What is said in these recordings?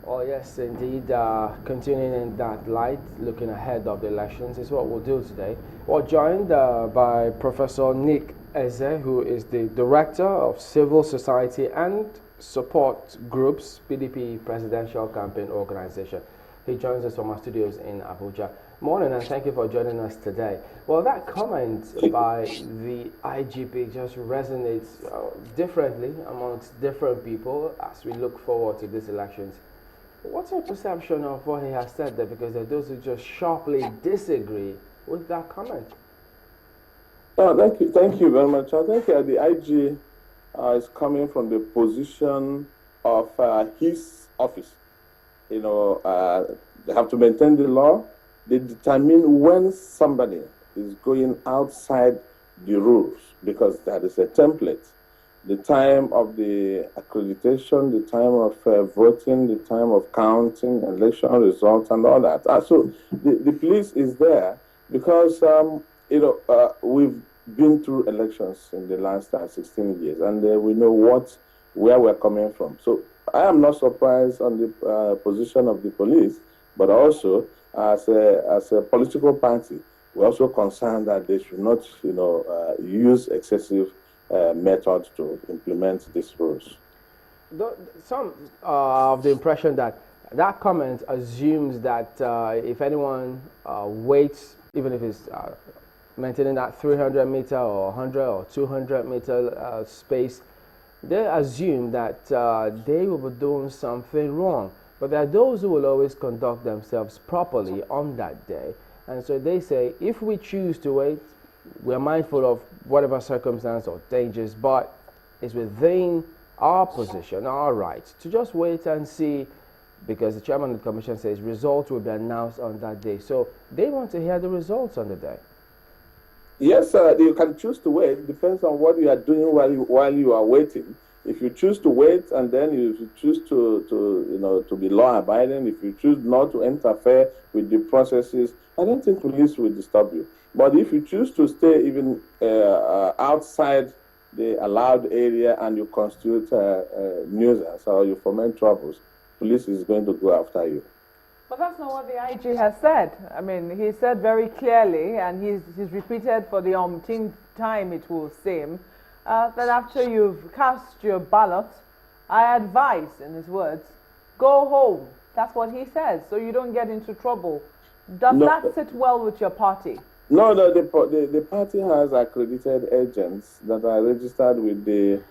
Oh, yes, indeed. Continuing in that light, looking ahead of the elections is what we'll do today. We're joined by Professor Nick Ezeh, who is the Director of Civil Society and Support Groups, PDP Presidential Campaign Organization. He joins us from our studios in Abuja. Morning, and thank you for joining us today. Well, that comment by the IGP just resonates differently amongst different people as we look forward to these elections. What's your perception of what he has said there? Because there are those who just sharply disagree with that comment. Oh, thank you very much. I think the IG is coming from the position of his office. They have to maintain the law. They determine when somebody is going outside the rules because that is a template. The time of the accreditation, the time of voting, the time of counting, election results, and all that. So the police is there because we've been through elections in the last 16 years, and we know where we're coming from. So I am not surprised on the position of the police, but also as a political party, we're also concerned that they should not, use excessive methods to implement these rules. Some of the impression that comment assumes that if anyone waits, even if it's maintaining that 300 meter or 100 or 200 meter space, they assume that they will be doing something wrong. But there are those who will always conduct themselves properly on that day. And so they say, if we choose to wait, we're mindful of whatever circumstance or dangers, but it's within our position, our rights, to just wait and see, because the chairman of the commission says results will be announced on that day. So they want to hear the results on the day. Yes, you can choose to wait. It depends on what you are doing while you are waiting. If you choose to wait and then you choose to be law-abiding, if you choose not to interfere with the processes, I don't think police will disturb you. But if you choose to stay even outside the allowed area and you constitute nuisance or you foment troubles, police is going to go after you. But that's not what the IG has said. I mean, he said very clearly, and he's repeated for the umpteenth time, it will seem, that after you've cast your ballot, I advise, in his words, go home. That's what he says, so you don't get into trouble. Does that sit well with your party? No, the party has accredited agents that are registered with the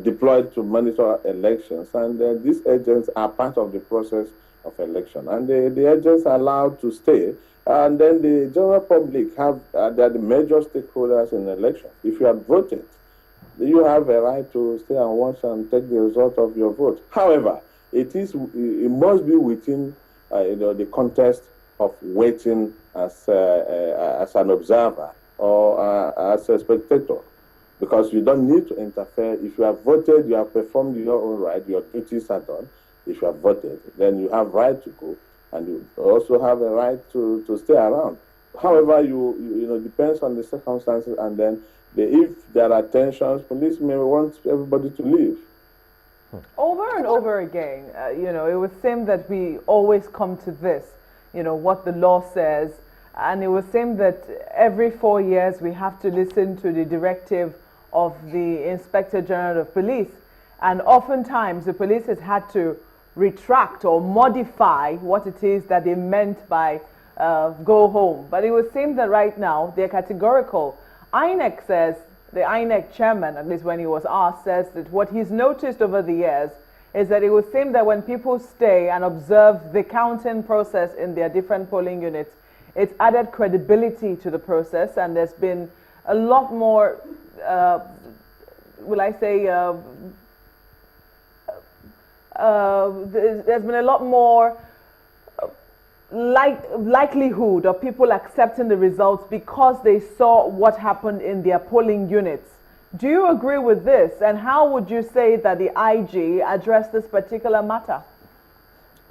deployed to monitor elections, and these agents are part of the process of election, and the agents are allowed to stay, and then the general public they are the major stakeholders in the election. If you have voted, you have a right to stay and watch and take the result of your vote. However, it must be within the context of waiting as an observer or as a spectator, because you don't need to interfere. If you have voted, you have performed your own right, your duties are done. If you have voted, then you have right to go, and you also have a right to stay around. However, you depends on the circumstances, and then if there are tensions, police may want everybody to leave. Over and over again, it would seem that we always come to this, what the law says, and it would seem that every 4 years we have to listen to the directive of the Inspector General of Police, and oftentimes the police has had to retract or modify what it is that they meant by go home. But it would seem that right now they're categorical. INEC says, the INEC chairman, at least when he was asked, says that what he's noticed over the years is that it would seem that when people stay and observe the counting process in their different polling units, it's added credibility to the process, and there's been a lot more, there's been a lot more likelihood of people accepting the results because they saw what happened in their polling units. Do you agree with this? And how would you say that the IG addressed this particular matter?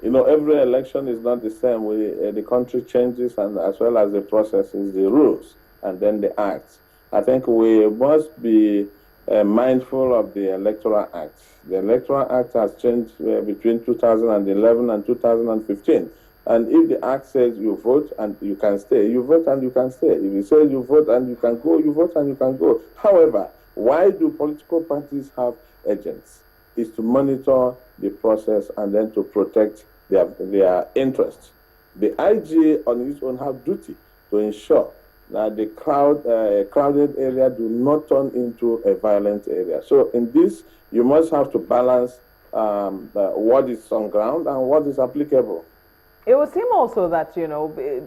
Every election is not the same. The country changes, and as well as the processes, the rules, and then the acts. I think we must be mindful of the Electoral Act. The Electoral Act has changed between 2011 and 2015. And if the Act says you vote and you can stay, you vote and you can stay. If it says you vote and you can go, you vote and you can go. However, why do political parties have agents? It's to monitor the process and then to protect their interests. The IG on its own have duty to ensure that the crowded area do not turn into a violent area. So in this, you must have to balance what is on ground and what is applicable. It would seem also that,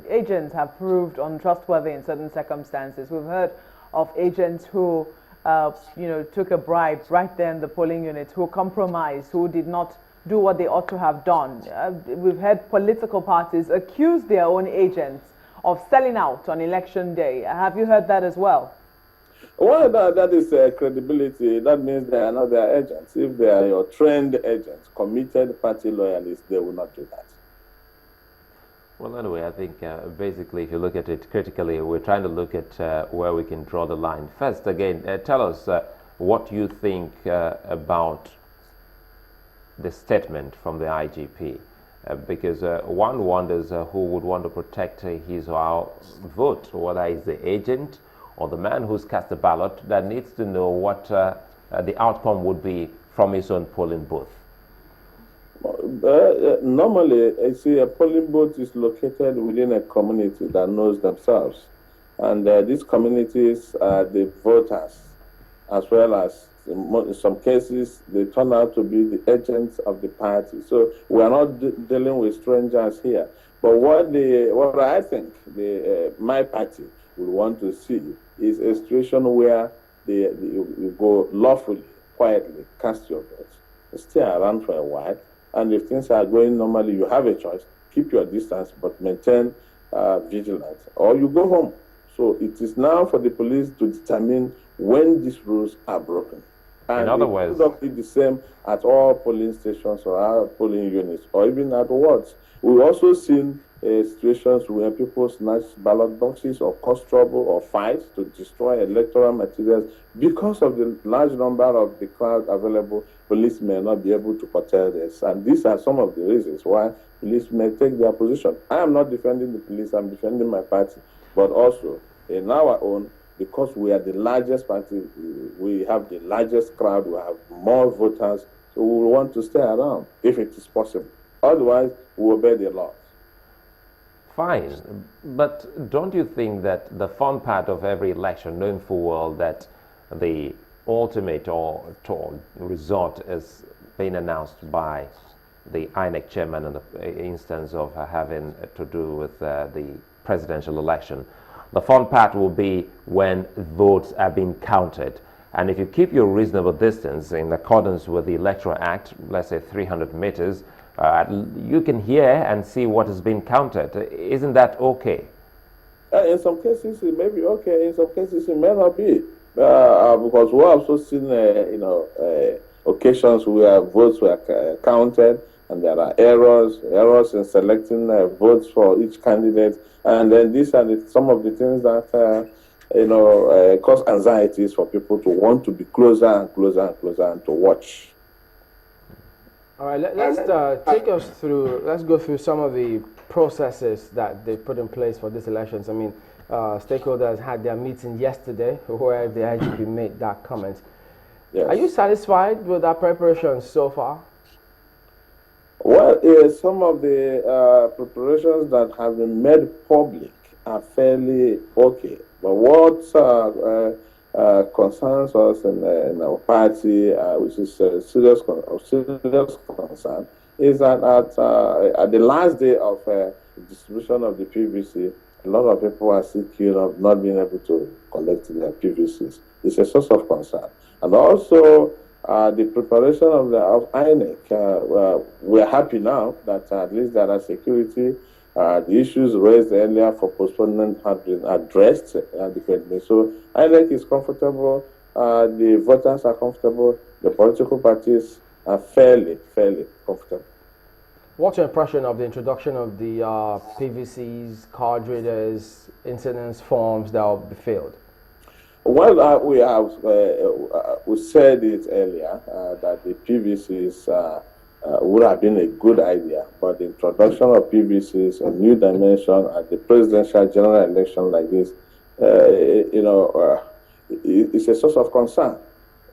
agents have proved untrustworthy in certain circumstances. We've heard of agents who, took a bribe right there in the polling unit, who compromised, who did not do what they ought to have done. We've heard political parties accuse their own agents of selling out on election day. Have you heard that as well? Well, that is credibility. That means they are not their agents. If they are your trained agents, committed party loyalists, they will not do that. Well, anyway, I think basically, if you look at it critically, we're trying to look at where we can draw the line. First, again, tell us what you think about the statement from the IGP, because one wonders who would want to protect his or her vote, whether it's the agent or the man who's cast the ballot that needs to know what the outcome would be from his own polling booth. Normally, I see a polling booth is located within a community that knows themselves. And these communities are the voters, as well as, in some cases, they turn out to be the agents of the party. So we are not dealing with strangers here. But what I think my party would want to see is a situation where you go lawfully, quietly, cast your vote, stay around for a while, and if things are going normally, you have a choice. Keep your distance, but maintain vigilance, or you go home. So it is now for the police to determine when these rules are broken. And in other words, it would not be the same at all polling stations or our polling units, or even at wards. We've also seen situations where people snatch ballot boxes or cause trouble or fight to destroy electoral materials. Because of the large number of the crowd available, police may not be able to curtail this. And these are some of the reasons why police may take their position. I am not defending the police, I'm defending my party. But also, in our own, because we are the largest party, we have the largest crowd, we have more voters, so we want to stay around if it is possible. Otherwise, we obey the laws. Fine, but don't you think that the fun part of every election, knowing full well that the ultimate or result is being announced by the INEC chairman in the instance of having to do with the presidential election, the fun part will be when votes are being counted. And if you keep your reasonable distance in accordance with the Electoral Act, let's say 300 meters, you can hear and see what is being counted. Isn't that okay? In some cases, it may be okay. In some cases, it may not be. Because we have also seen, occasions where votes were counted, and there are errors in selecting votes for each candidate. And then these are some of the things that cause anxieties for people to want to be closer and closer and closer and to watch. All right, let's go through some of the processes that they put in place for these elections. I mean, stakeholders had their meeting yesterday where the IGP made that comment. Yes. Are you satisfied with our preparations so far? Well, some of the preparations that have been made public are fairly okay. But what concerns us in our party, which is a serious concern, is that at the last day of distribution of the PVC, a lot of people are still queuing up, not being able to collect their PVCs. It's a source of concern. And also, the preparation of INEC, we're happy now that at least there are security. The issues raised earlier for postponement have been addressed adequately. So INEC is comfortable, the voters are comfortable, the political parties are fairly comfortable. What's your impression of the introduction of the PVCs, card readers, incidence forms that will be filled? Well, we said it earlier that the PVCs would have been a good idea, but the introduction of PVCs, a new dimension at the presidential general election like this, it's a source of concern.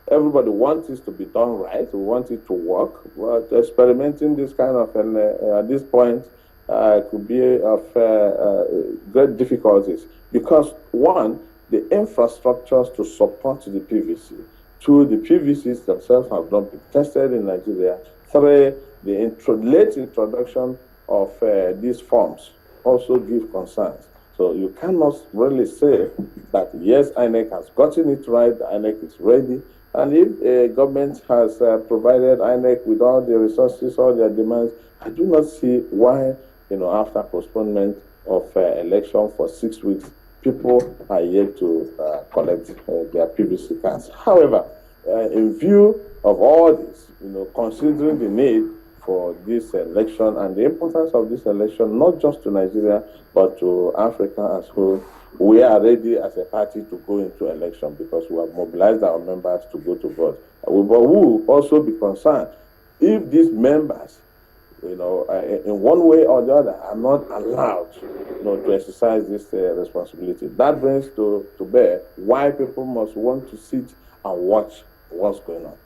Everybody wants it to be done right. We want it to work. But experimenting this kind of, at this point, could be of great difficulties because, one, the infrastructures to support the PVC, two, the PVCs themselves have not been tested in Nigeria, three, the late introduction of these forms also give concerns. So you cannot really say that, yes, INEC has gotten it right, INEC is ready, and if government has provided INEC with all the resources, all their demands, I do not see why, after postponement of election for 6 weeks, people are yet to collect their PVC cards. However, in view of all this, considering the need for this election and the importance of this election, not just to Nigeria, but to Africa as whole, we are ready as a party to go into election because we have mobilized our members to go to vote. But we will also be concerned if these members, in one way or the other, are not allowed, to exercise this responsibility. That brings to bear why people must want to sit and watch what's going on.